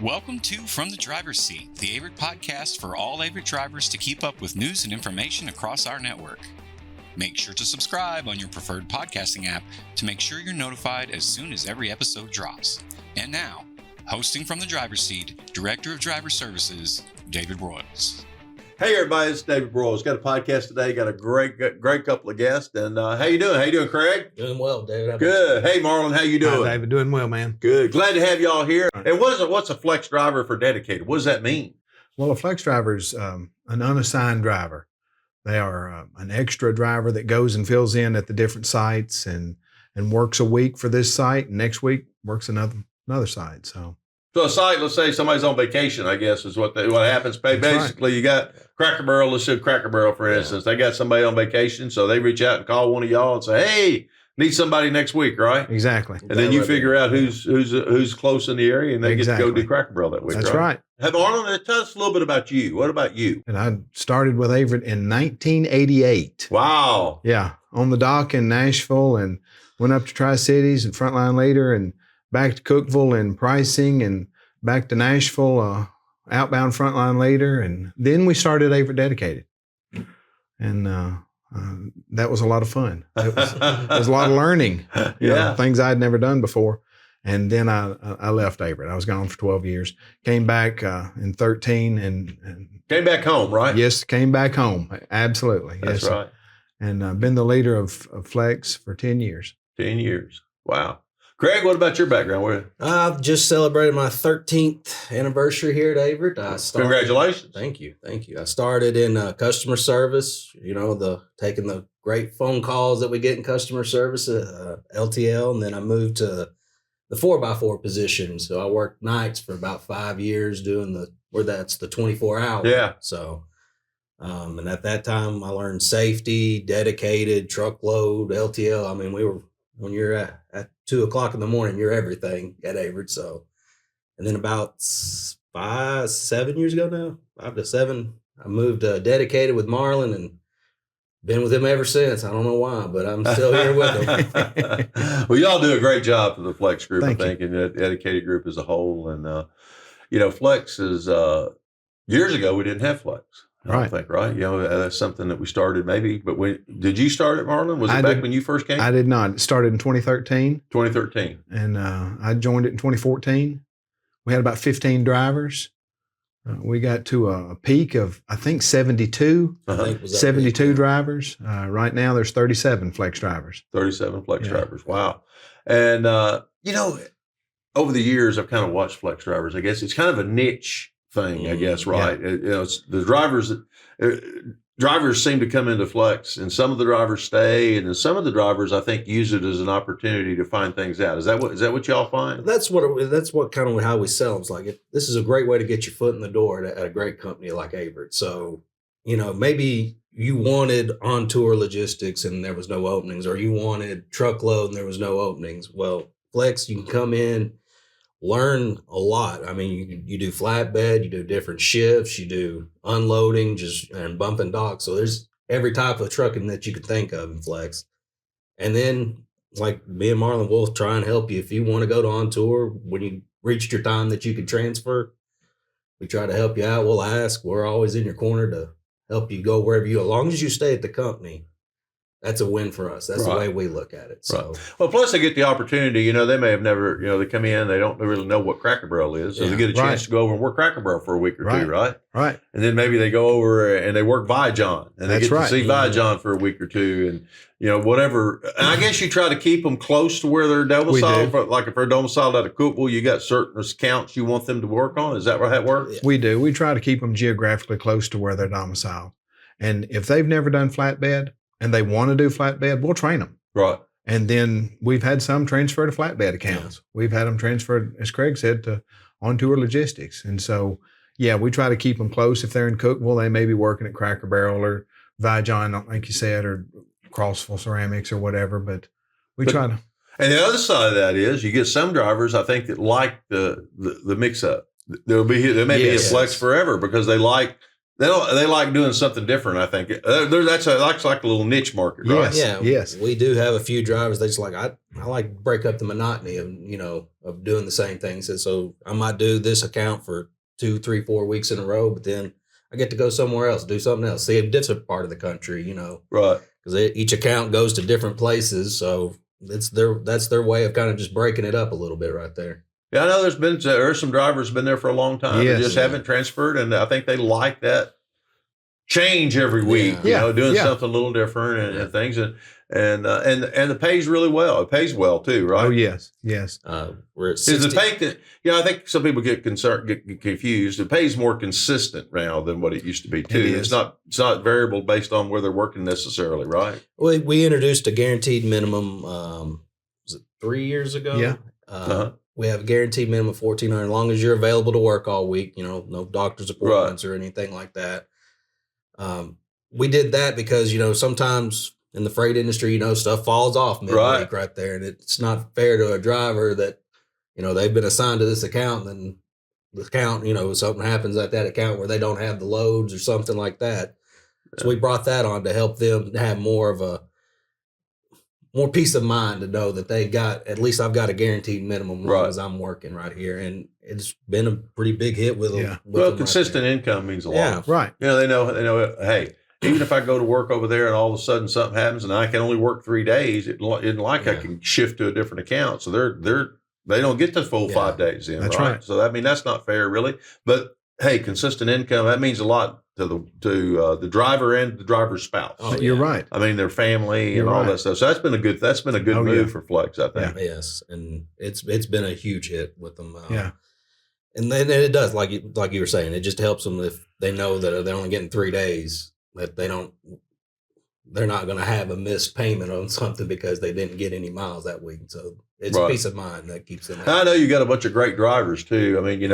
Welcome to From the Driver's Seat, the Averitt podcast for all Averitt drivers to keep up with news and information across our network. Make sure to subscribe on your preferred podcasting app to make sure you're notified as soon as every episode drops. And now, hosting from the driver's seat, Director of Driver Services, David Broyles. Hey everybody, it's David Broyles. Got a podcast today. Got a great couple of guests. And how you doing? How you doing, Craig? Doing well, David. Good. Hey Marlin, how you doing? Hi, David. Doing well, man. Good. Glad to have y'all here. And what's a flex driver for dedicated? What does that mean? Well, a flex driver is an unassigned driver. They are an extra driver that goes and fills in at the different sites and works a week for this site, and next week works another site. So a site, let's say somebody's on vacation, I guess is what happens. Basically, right. You got Cracker Barrel. Let's say Cracker Barrel, for instance. They got somebody on vacation, so they reach out and call one of y'all and say, "Hey, need somebody next week," right? Exactly. And then you figure out who's close in the area, and they get to go do Cracker Barrel that week. That's right. Hey, Marlon, tell us a little bit about you. What about you? And I started with Averitt in 1988. Wow. Yeah, on the dock in Nashville, and went up to Tri-Cities and Frontline later, and back to Cookeville and pricing, and back to Nashville, outbound Frontline later, and then we started Averitt Dedicated, and that was a lot of fun. It was a lot of learning, things I'd never done before, and then I left Averitt. I was gone for 12 years. Came back in 13, and came back home, right? Yes, came back home. Absolutely, that's yes. Right. And been the leader of Flex for 10 years. 10 years. Wow. Craig, what about your background? I've just celebrated my 13th anniversary here at Averitt. Congratulations. Thank you. I started in customer service, taking the great phone calls that we get in customer service, LTL, and then I moved to the 4x4 position. So I worked nights for about 5 years doing that's the 24 hour. Yeah. So, and at that time I learned safety, dedicated, truckload, LTL. I mean, when you're at 2:00 in the morning, you're everything at Averitt. So, and then about 7 years ago now, 5 to 7, I moved dedicated with Marlin and been with him ever since. I don't know why, but I'm still here with him. Well, y'all do a great job for the Flex group, Thank I think, and the dedicated group as a whole. And, Flex is, years ago, we didn't have Flex. I don't think, right? That's something that we started maybe. But did you start it, Marlin? Was it back when you first came? I did not. It started in 2013. 2013. And I joined it in 2014. We had about 15 drivers. We got to a peak of, I think, 72. 72 drivers. Right now, there's 37 Flex drivers. 37 Flex drivers. Wow. And, over the years, I've kind of watched Flex drivers. I guess it's kind of a niche thing, I guess, right? Yeah. It's the drivers seem to come into Flex, and some of the drivers stay, and then some of the drivers, I think, use it as an opportunity to find things out. Is that what y'all find? That's what kind of how we sell them. It's like, this is a great way to get your foot in the door at a great company like Averitt. So, maybe you wanted on-tour logistics and there was no openings, or you wanted truckload and there was no openings. Well, Flex, you can come in, learn a lot. I mean, you do flatbed, you do different shifts, you do unloading, and bumping docks. So there's every type of trucking that you could think of in Flex. And then, like me and Marlin, we'll try and help you if you want to go to on tour. When you reached your time that you could transfer, we try to help you out. We'll ask. We're always in your corner to help you go wherever as long as you stay at the company. That's a win for us. That's the way we look at it. So, well, plus they get the opportunity. They may have never, they come in, they don't really know what Cracker Barrel is, so they get a chance to go over and work Cracker Barrel for a week or two, right? Right. And then maybe they go over and they work Vijon, and they get to see Vijon for a week or two, and whatever. And I guess you try to keep them close to where they're domiciled. Like if they're domiciled out of Cookeville, you got certain accounts you want them to work on. Is that how it works? We do. We try to keep them geographically close to where they're domiciled, and if they've never done flatbed and they want to do flatbed, we'll train them. Right. And then we've had some transfer to flatbed accounts. Yeah. We've had them transferred, as Craig said, to on-tour logistics. And so, we try to keep them close. If they're in Cookeville, they may be working at Cracker Barrel or Vijon, like you said, or Grossholz Ceramics or whatever. But we try to. And the other side of that is you get some drivers, I think, that like the mix-up. There may be a Flex forever because they like They like doing something different. I think that's like a little niche market, right? Yes. Yeah. Yes. We do have a few drivers. They just like, I like to break up the monotony of, of doing the same things. And so I might do this account for 2, 3, 4 weeks in a row, but then I get to go somewhere else, do something else, see a different part of the country, Right. Because each account goes to different places. So that's their way of kind of just breaking it up a little bit right there. Yeah, I know there's some drivers been there for a long time. Yes. They just haven't transferred, and I think they like that change every week. Doing something a little different and things, and the pays really well. It pays well too, right? Oh yes. We're at 60. Is the pay I think some people get confused. The pay's more consistent now than what it used to be too. It's not variable based on where they're working necessarily, right? We introduced a guaranteed minimum. Was it 3 years ago? Yeah. We have a guaranteed minimum of $1,400 as long as you're available to work all week. No doctor's appointments or anything like that. We did that because sometimes in the freight industry, stuff falls off midweek right there, and it's not fair to a driver that they've been assigned to this account, and then the account, something happens at that account where they don't have the loads or something like that. So we brought that on to help them have more peace of mind to know that at least I've got a guaranteed minimum as long as I'm working right here. And it's been a pretty big hit with them. Well, consistent income means a lot. Yeah. Right. They know, hey, even if I go to work over there and all of a sudden something happens and I can only work 3 days, it isn't like I can shift to a different account. So they don't get the full 5 days in. That's right. So that's not fair really. But hey, consistent income, that means a lot to the driver and the driver's spouse. Oh, you're right. I mean, their family and all that stuff. So that's been a good move for Flex, I think. Yeah. Yes, and it's been a huge hit with them. And then it does, like you were saying, it just helps them if they know that they're only getting 3 days, that they're not going to have a missed payment on something because they didn't get any miles that week. So it's a peace of mind that keeps them. I know you got a bunch of great drivers too. I mean,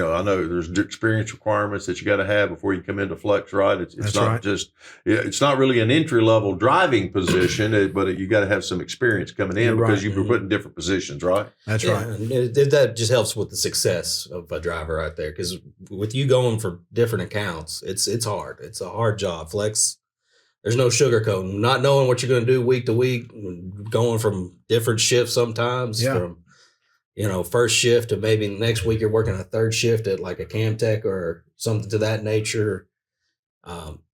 I know there's experience requirements that you got to have before you come into Flex, right? It's not just, it's not really an entry level driving position, but you got to have some experience coming in because you've been put in different positions, right? That's right. And that just helps with the success of a driver right there. Because with you going for different accounts, it's hard. It's a hard job. Flex, there's no sugarcoating. Not knowing what you're going to do week to week, going from different shifts sometimes from first shift to maybe next week you're working a third shift at like a cam tech or something to that nature.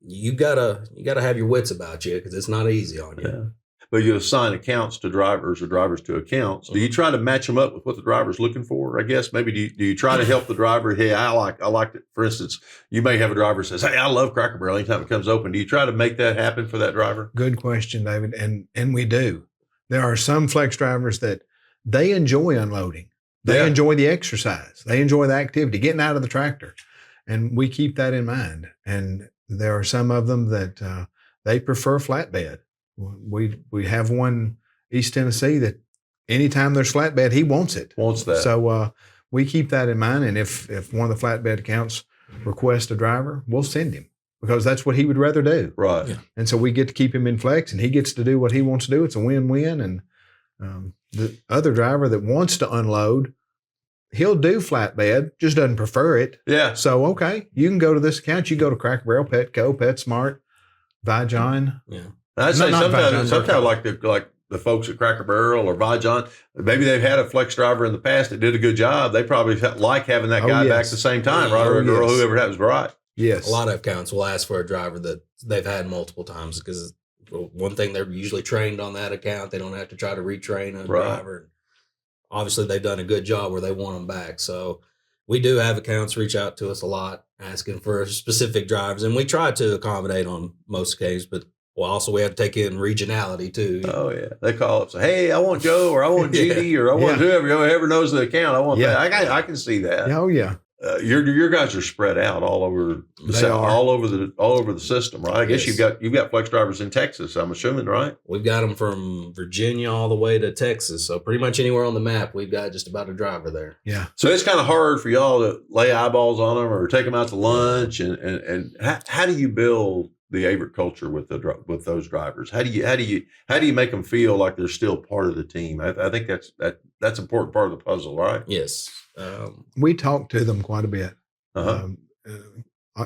You gotta have your wits about you because it's not easy on you. Yeah. But you assign accounts to drivers or drivers to accounts. Do you try to match them up with what the driver's looking for? I guess maybe do you try to help the driver? Hey, I like it. For instance, you may have a driver who says, "Hey, I love Cracker Barrel." Anytime it comes open, do you try to make that happen for that driver? Good question, David. And we do. There are some Flex drivers that they enjoy unloading. They enjoy the exercise. They enjoy the activity, getting out of the tractor. And we keep that in mind. And there are some of them that they prefer flatbed. We have one East Tennessee that anytime there's flatbed, he wants it. Wants that. So we keep that in mind. And if one of the flatbed accounts requests a driver, we'll send him because that's what he would rather do. Right. Yeah. And so we get to keep him in Flex and he gets to do what he wants to do. It's a win-win. And the other driver that wants to unload, he'll do flatbed, just doesn't prefer it. Yeah. So, okay, you can go to this account. You go to Cracker Barrel, Petco, PetSmart, Vijon. Yeah. I'd say sometimes like the folks at Cracker Barrel or Vijon, maybe they've had a Flex driver in the past that did a good job. They probably like having that guy back at the same time, right? Or a girl, whoever happens, right? Yes. A lot of accounts will ask for a driver that they've had multiple times because one thing, they're usually trained on that account. They don't have to try to retrain a driver. Obviously, they've done a good job where they want them back. So we do have accounts reach out to us a lot asking for specific drivers, and we try to accommodate on most occasions, but also we have to take in regionality too. Oh, yeah. They call up and say, "Hey, I want Joe, or I want Judy, or I want whoever knows the account. I want that." I can see that. Oh, yeah. Your guys are spread out all over all over the system, right? I guess you've got Flex drivers in Texas, I'm assuming, right? We've got them from Virginia all the way to Texas, so pretty much anywhere on the map, we've got just about a driver there. Yeah. So it's kind of hard for y'all to lay eyeballs on them or take them out to lunch, and how do you build the Averitt culture with those drivers? How do you make them feel like they're still part of the team? I think that's an important part of the puzzle, right? Yes. We talk to them quite a bit.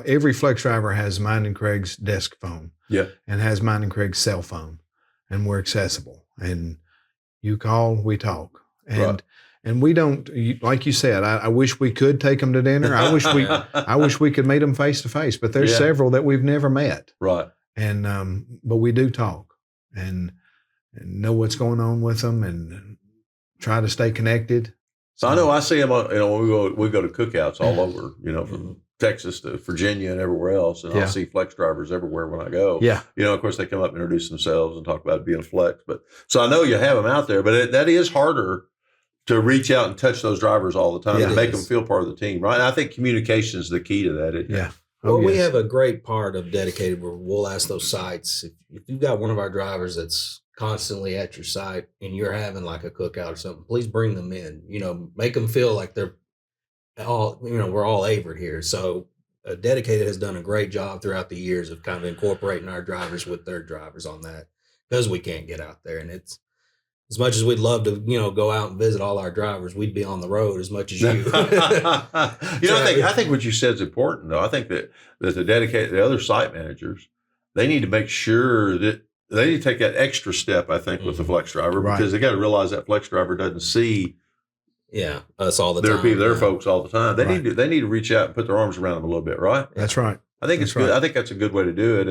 every flex driver has mine and Craig's desk phone. Yeah. And has mine and Craig's cell phone, and we're accessible. And you call, we talk. And Right. and we don't, like you said, I wish we could take them to dinner. I wish we could meet them face to face, but there's several that we've never met. Right. And but we do talk and know what's going on with them and try to stay connected. So I know I see them. When we go to cookouts all over. From Texas to Virginia and everywhere else, and I'll see flex drivers everywhere when I go. Yeah. Of course they come up and introduce themselves and talk about being a flex. But so I know you have them out there, but that is harder to reach out and touch those drivers all the time and make them feel part of the team, right? And I think communication is the key to that. Yeah. We have a great part of dedicated where we'll ask those sites if you've got one of our drivers that's constantly at your site and you're having like a cookout or something, please bring them in. Make them feel like they're all, we're all Averitt here. So Dedicated has done a great job throughout the years of kind of incorporating our drivers with their drivers on that because we can't get out there. And it's, as much as we'd love to, go out and visit all our drivers, we'd be on the road as much as you. I think what you said is important, though. I think that the other site managers, they need to make sure that they need to take that extra step, I think, with the flex driver, because they got to realize that flex driver doesn't see us all the time. Their folks all the time. They need to reach out and put their arms around them a little bit, right? That's right. I think it's good. I think that's a good way to do it,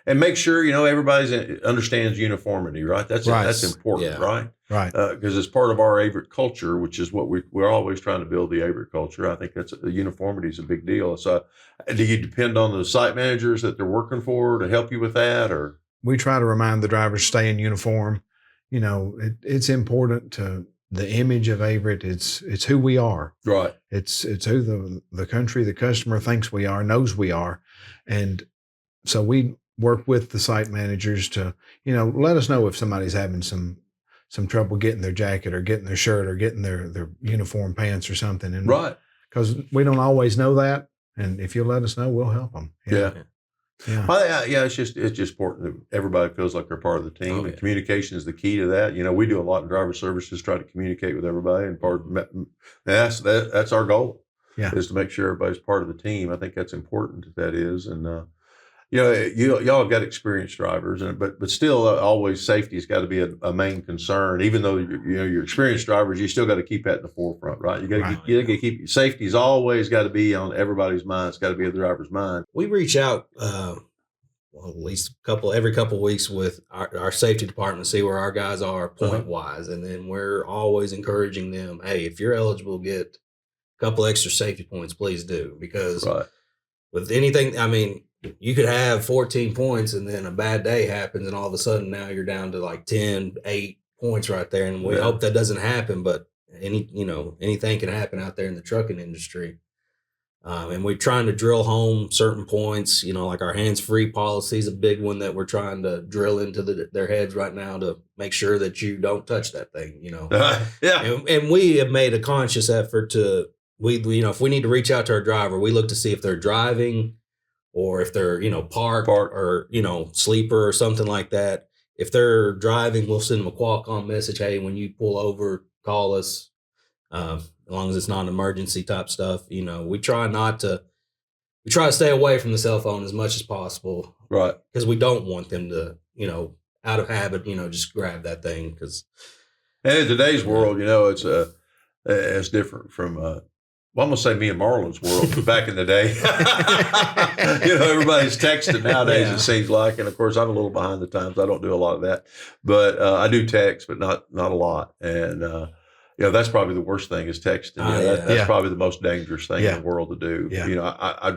and make sure everybody understands uniformity, right? That's important, right? Right. Because it's part of our Averitt culture, which is what we're always trying to build the Averitt culture. I think the uniformity is a big deal. So, do you depend on the site managers that they're working for to help you with that, or? We try to remind the drivers to stay in uniform. It's important to the image of Averitt. It's who we are. Right. It's who the country, the customer thinks we are, knows we are. And so we work with the site managers to, let us know if somebody's having some trouble getting their jacket or getting their shirt or getting their uniform pants or something. And right. Because we don't always know that. And if you let us know, we'll help them. Yeah. It's just important that everybody feels like they're part of the team, and communication is the key to that. We do a lot in driver services, try to communicate with everybody, and that's our goal. Is to make sure everybody's part of the team. I think that's important. That is, and y'all got experienced drivers, but still, always safety has got to be a main concern. Even though you're experienced drivers, you still got to keep that in the forefront, right? You got to keep safety's always got to be on everybody's mind. It's got to be the driver's mind. We reach out, at least every couple of weeks with our safety department, see where our guys are point wise, and then we're always encouraging them. Hey, if you're eligible to get a couple extra safety points, please do, because with anything, you could have 14 points and then a bad day happens and all of a sudden now you're down to like 10, 8 points right there. And we hope that doesn't happen, but anything can happen out there in the trucking industry. And we're trying to drill home certain points, like our hands-free policy is a big one that we're trying to drill into their heads right now to make sure that you don't touch that thing, And we have made a conscious effort to, if we need to reach out to our driver, we look to see if they're driving, or if they're, parked or, sleeper or something like that. If they're driving, we'll send them a Qualcomm message. Hey, when you pull over, call us. As long as it's not emergency type stuff, we try to stay away from the cell phone as much as possible. Right. Because we don't want them to, out of habit, just grab that thing. And in today's world, it's different from, I'm going to say me and Marlin's world, but back in the day, everybody's texting nowadays, it seems like. And of course, I'm a little behind the times. I don't do a lot of that, but I do text, but not a lot. And, that's probably the worst thing is texting. That's probably the most dangerous thing in the world to do. Yeah. I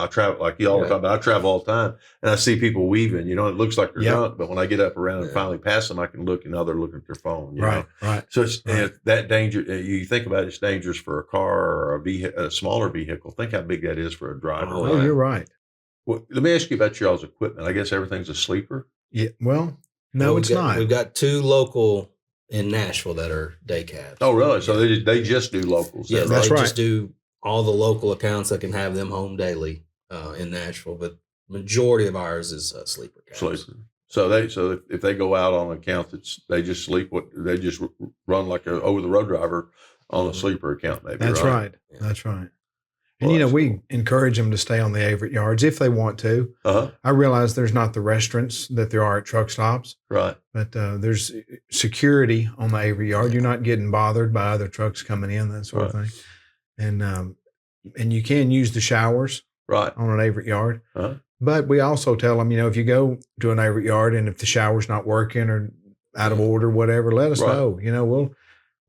travel like you all the time, but I travel all the time and I see people weaving, it looks like they're drunk, but when I get up around and finally pass them, I can look and they're looking at their phone. Right. So it's that danger. You think about it's dangerous for a car or a smaller vehicle. Think how big that is for a driver. Oh, right? You're right. Well, let me ask you about y'all's equipment. I guess everything's a sleeper. Yeah. Well, no, it's not. We've got 2 local in Nashville that are day cabs. Oh, really? So they just do locals. Yeah, they just do all the local accounts that can have them home daily in Nashville. But majority of ours is sleeper cabs. Sleeper. So if they go out on an account they just sleep. They just run like a over the road driver on a sleeper account. Maybe that's right. Yeah. That's right. And, we encourage them to stay on the Averitt yards if they want to. I realize there's not the restaurants that there are at truck stops. Right. But there's security on the Averitt yard. You're not getting bothered by other trucks coming in, that sort of thing. And you can use the showers on an Averitt yard. But we also tell them, if you go to an Averitt yard and if the shower's not working or out of order, whatever, let us know.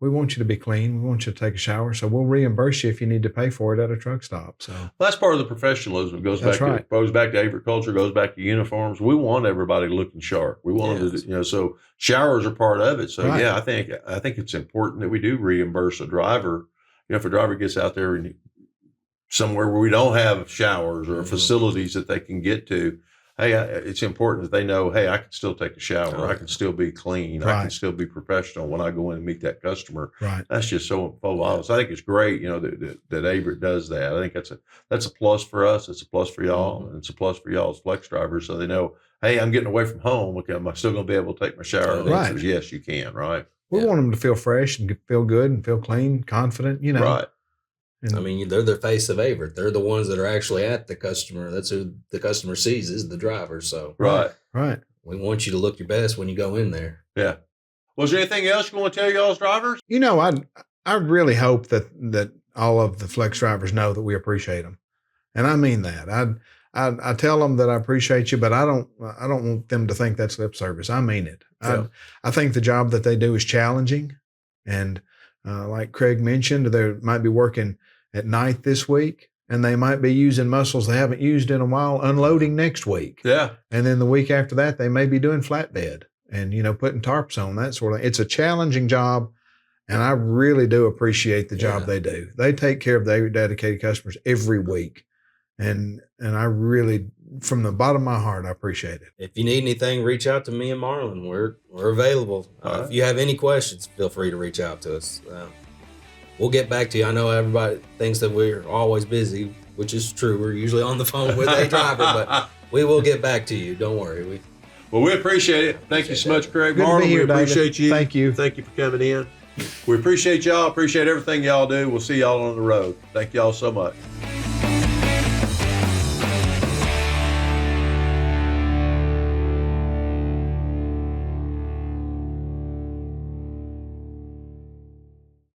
We want you to be clean. We want you to take a shower. So we'll reimburse you if you need to pay for it at a truck stop. So that's part of the professionalism. It goes back to agriculture, goes back to uniforms. We want everybody looking sharp. We want them to, so showers are part of it. So I think it's important that we do reimburse a driver. If a driver gets out there and somewhere where we don't have showers or facilities that they can get to, hey, it's important that they know, hey, I can still take a shower. I can still be clean. I can still be professional when I go in and meet that customer. That's just so obvious. I think it's great, that Averitt does that. I think that's a plus for us. It's a plus for y'all. And it's a plus for y'all as flex drivers. So they know, hey, I'm getting away from home. Okay, am I still going to be able to take my shower? And the answer is yes, you can. Right. We want them to feel fresh and feel good and feel clean, confident, Right. And they're the face of Averitt. They're the ones that are actually at the customer. That's who the customer sees is the driver. So right. We want you to look your best when you go in there. Yeah. Was there anything else you want to tell y'all's drivers? I really hope that all of the flex drivers know that we appreciate them, and I mean that. I tell them that I appreciate you, but I don't want them to think that's lip service. I mean it. Yeah. I think the job that they do is challenging, and like Craig mentioned, they might be working at night this week, and they might be using muscles they haven't used in a while, unloading next week. Yeah. And then the week after that, they may be doing flatbed and, putting tarps on, that sort of thing. It's a challenging job, and I really do appreciate the job they do. They take care of their dedicated customers every week. And I really, from the bottom of my heart, I appreciate it. If you need anything, reach out to me and Marlin. We're available. If you have any questions, feel free to reach out to us. We'll get back to you. I know everybody thinks that we're always busy, which is true. We're usually on the phone with a driver, but we will get back to you. Don't worry. We appreciate it. Thank you so much, Craig. Marlin, we appreciate you. Thank you. Thank you for coming in. We appreciate y'all. Appreciate everything y'all do. We'll see y'all on the road. Thank y'all so much.